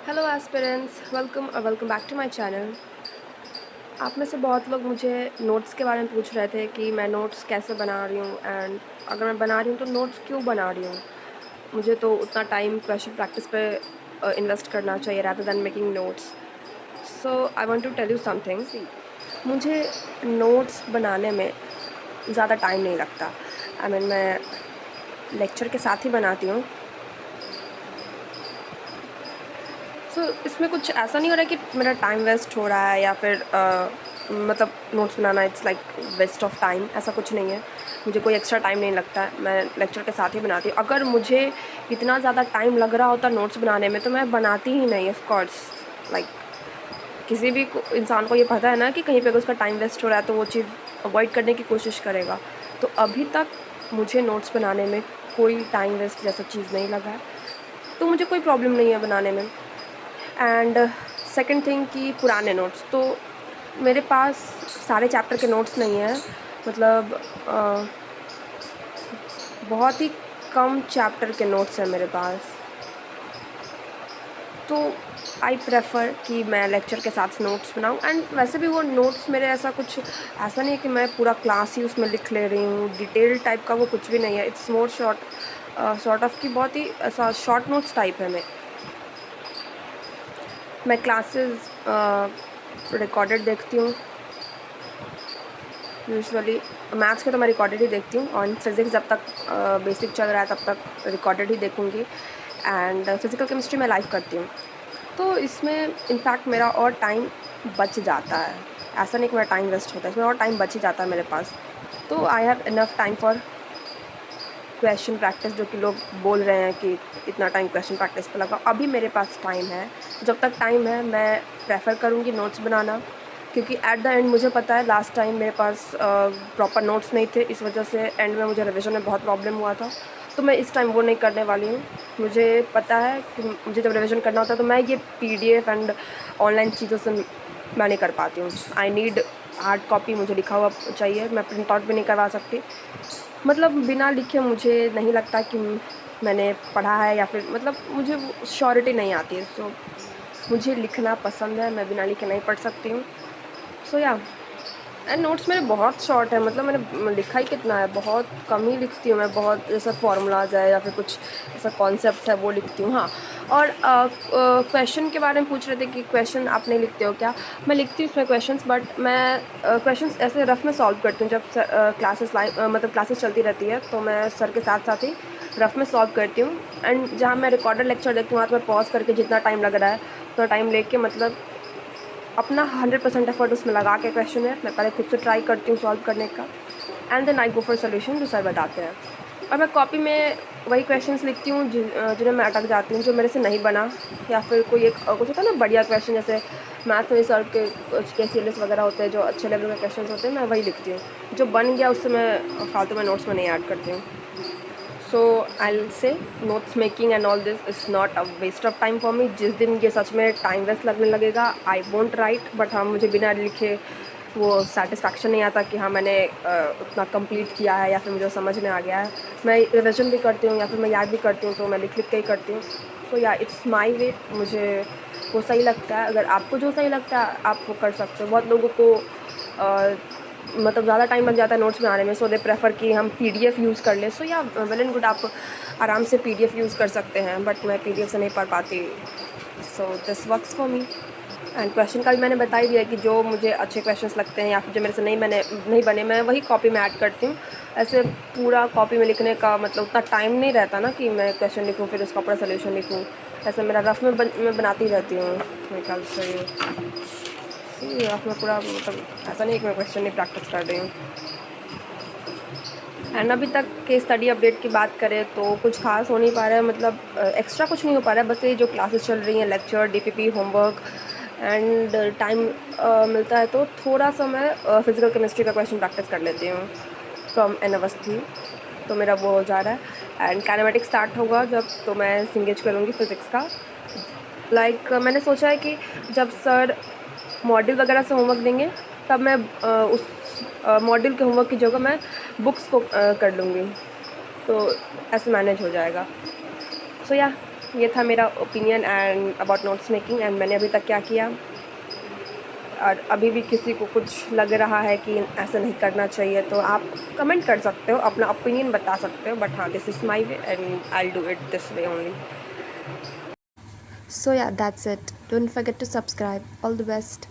Hello aspirants, welcome back to my channel. आप में से बहुत लोग मुझे नोट्स के बारे में पूछ रहे थे कि मैं नोट्स कैसे बना रही हूँ एंड अगर मैं बना रही हूँ तो नोट्स क्यों बना रही हूँ। मुझे तो उतना टाइम क्वेश्चन प्रैक्टिस पे इन्वेस्ट करना चाहिए rather than making notes. So I want to tell you something. See, मुझे नोट्स बनाने में ज़्यादा टाइम नहीं लगता। मैं लेक्चर के साथ ही बनाती हूँ। इसमें कुछ ऐसा नहीं हो रहा है कि मेरा टाइम वेस्ट हो रहा है या फिर मतलब नोट्स बनाना it's like waste of time, ऐसा कुछ नहीं है। मुझे कोई एक्स्ट्रा टाइम नहीं लगता है, मैं लेक्चर के साथ ही बनाती हूँ। अगर मुझे इतना ज़्यादा टाइम लग रहा होता नोट्स बनाने में तो मैं बनाती ही नहीं। ऑफ कोर्स, लाइक किसी भी इंसान को ये पता है ना कि कहीं पे अगर उसका टाइम वेस्ट हो रहा है तो वो चीज़ अवॉइड करने की कोशिश करेगा। तो अभी तक मुझे नोट्स बनाने में कोई टाइम वेस्ट जैसा चीज़ नहीं लगा है, तो मुझे कोई प्रॉब्लम नहीं है बनाने में। एंड सेकंड थिंग कि पुराने नोट्स तो मेरे पास सारे चैप्टर के नोट्स नहीं हैं। मतलब बहुत ही कम चैप्टर के नोट्स हैं मेरे पास। तो आई प्रेफर कि मैं लेक्चर के साथ नोट्स बनाऊं। एंड वैसे भी वो नोट्स मेरे ऐसा नहीं है कि मैं पूरा क्लास ही उसमें लिख ले रही हूँ, डिटेल टाइप का वो कुछ भी नहीं है। इट्स मोर सॉर्ट ऑफ कि बहुत ही ऐसा शॉर्ट नोट्स टाइप है। मैं क्लासेस रिकॉर्डेड देखती हूँ यूजुअली। मैथ्स के तो मैं रिकॉर्डेड ही देखती हूँ, और फिज़िक्स जब तक बेसिक चल रहा है तब तक रिकॉर्डेड ही देखूँगी। एंड फिज़िकल केमिस्ट्री मैं लाइव करती हूँ, तो इसमें इनफैक्ट मेरा और टाइम बच जाता है। ऐसा नहीं कि मेरा टाइम वेस्ट होता है, इसमें और टाइम बच ही जाता है मेरे पास। तो I have enough time for question practice. जो कि लोग बोल रहे हैं कि इतना टाइम क्वेश्चन प्रैक्टिस पे लगा, अभी मेरे पास टाइम है। जब तक टाइम है मैं प्रेफर करूँगी नोट्स बनाना, क्योंकि एट द एंड मुझे पता है लास्ट टाइम मेरे पास प्रॉपर नोट्स नहीं थे, इस वजह से एंड में मुझे रिवीजन में बहुत प्रॉब्लम हुआ था। तो मैं इस टाइम वो नहीं करने वाली हूँ। मुझे पता है कि मुझे जब रिवीजन करना होता है तो मैं ये पीडीएफ एंड ऑनलाइन चीज़ों से मैं नहीं कर पाती हूँ। आई नीड हार्ड कॉपी, मुझे लिखा हुआ चाहिए। मैं प्रिंट आउट भी नहीं करवा सकती। मतलब बिना लिखे मुझे नहीं लगता कि मैंने पढ़ा है, या फिर मतलब मुझे वो श्योरिटी नहीं आती है। सो मुझे लिखना पसंद है, मैं बिना लिखे नहीं पढ़ सकती हूँ। सो या एंड नोट्स मेरे बहुत शॉर्ट है। मतलब मैंने लिखा ही कितना है, बहुत कम ही लिखती हूँ मैं। बहुत जैसा फार्मूलाज है या फिर कुछ ऐसा कॉन्सेप्ट है वो लिखती हूँ। हाँ, और क्वेश्चन के बारे में पूछ रहे थे कि क्वेश्चन आप नहीं लिखते हो क्या। मैं लिखती हूँ उसमें क्वेश्चंस, बट मैं क्वेश्चंस ऐसे रफ में सॉल्व करती हूँ। जब क्लासेस मतलब क्लासेस चलती रहती है तो मैं सर के साथ साथ ही रफ में सॉल्व करती हूँ। एंड जहाँ मैं रिकॉर्डेड लेक्चर देखती हूँ वहाँ तो मैं पॉज करके जितना टाइम लग रहा है उतना टाइम लेके, मतलब अपना 100% एफर्ट उसमें लगा के क्वेश्चन है मैं पहले खुद से ट्राई करती हूँ सॉल्व करने का। And then I go for solution जो सर बताते हैं। और मैं कॉपी में वही क्वेश्चंस लिखती हूँ जिन्हें मैं अटक जाती हूँ, जो मेरे से नहीं बना, या फिर कोई एक कुछ होता है ना बढ़िया क्वेश्चन, जैसे मैथ में सर के KCLS वगैरह होते हैं जो अच्छे लेवल के क्वेश्चन होते हैं, मैं वही लिखती हूँ। जो बन गया उससे मैं फालतू में नोट्स में नहीं ऐड करती हूँ। So I say notes making and all this is not a waste of time for me. जिस दिन ये सच में टाइम वेस्ट लगने लगेगा आई वोंट राइट, बट हाँ मुझे बिना लिखे वो सेटिस्फैक्शन नहीं आता कि हाँ मैंने उतना कंप्लीट किया है या फिर मुझे समझ में आ गया है। मैं रिविजन भी करती हूँ या फिर मैं याद भी करती हूँ, तो मैं लिख लिख के ही करती हूँ। सो या इट्स माई वे, मुझे वो सही लगता है। अगर आपको जो सही लगता है आप वो कर सकते हो। बहुत लोगों को मतलब ज़्यादा टाइम लग जाता है नोट्स बनाने में, सो दे प्रेफर कि हम PDF यूज़ कर लें। सो या वेल एंड गुड, आप आराम से PDF यूज़ कर सकते हैं, बट मैं PDF से नहीं पढ़ पाती। So this works for me. And question का भी मैंने बता ही दिया कि जो मुझे अच्छे क्वेश्चंस लगते हैं या फिर जो मेरे से नहीं बने मैं वही कॉपी में ऐड करती हूँ। ऐसे पूरा कॉपी में लिखने का मतलब उतना टाइम नहीं रहता ना कि मैं क्वेश्चन लिखूँ फिर उसका पूरा सोल्यूशन लिखूँ। ऐसे मेरा रफ में मैं बनाती रहती हूँ मेरे ख्याल से। रफ में पूरा मतलब ऐसा नहीं है कि मैं क्वेश्चन नहीं प्रैक्टिस कर रही हूँ। एंड अभी तक के स्टडी अपडेट की बात करें तो कुछ खास हो नहीं पा रहा है। मतलब एक्स्ट्रा कुछ नहीं हो पा रहा है, बस ये जो क्लासेस चल रही हैं, lecture, DPP, homework and time मिलता है तो थोड़ा सा मैं फिज़िकल केमिस्ट्री का क्वेश्चन प्रैक्टिस कर लेती हूँ फ्रॉम N अवस्थी। तो मेरा वो हो जा रहा है। एंड काइनेमेटिक्स स्टार्ट होगा जब, तो मैं सिंगेज करूँगी फ़िज़िक्स का। मैंने सोचा है कि जब सर मॉड्यूल वगैरह से होमवर्क देंगे तब मैं उस मॉड्यूल के होमवर्क की जगह मैं बुक्स को कर लूँगी, तो ऐसे मैनेज हो जाएगा। सो या ये था मेरा opinion and about notes making and मैंने अभी तक क्या किया। और अभी भी किसी को कुछ लग रहा है कि ऐसा नहीं करना चाहिए तो आप कमेंट कर सकते हो, अपना ओपिनियन बता सकते हो, बट हाँ, this is my way and I will do it this way only. So yeah, that's it. Don't forget to subscribe. All the best.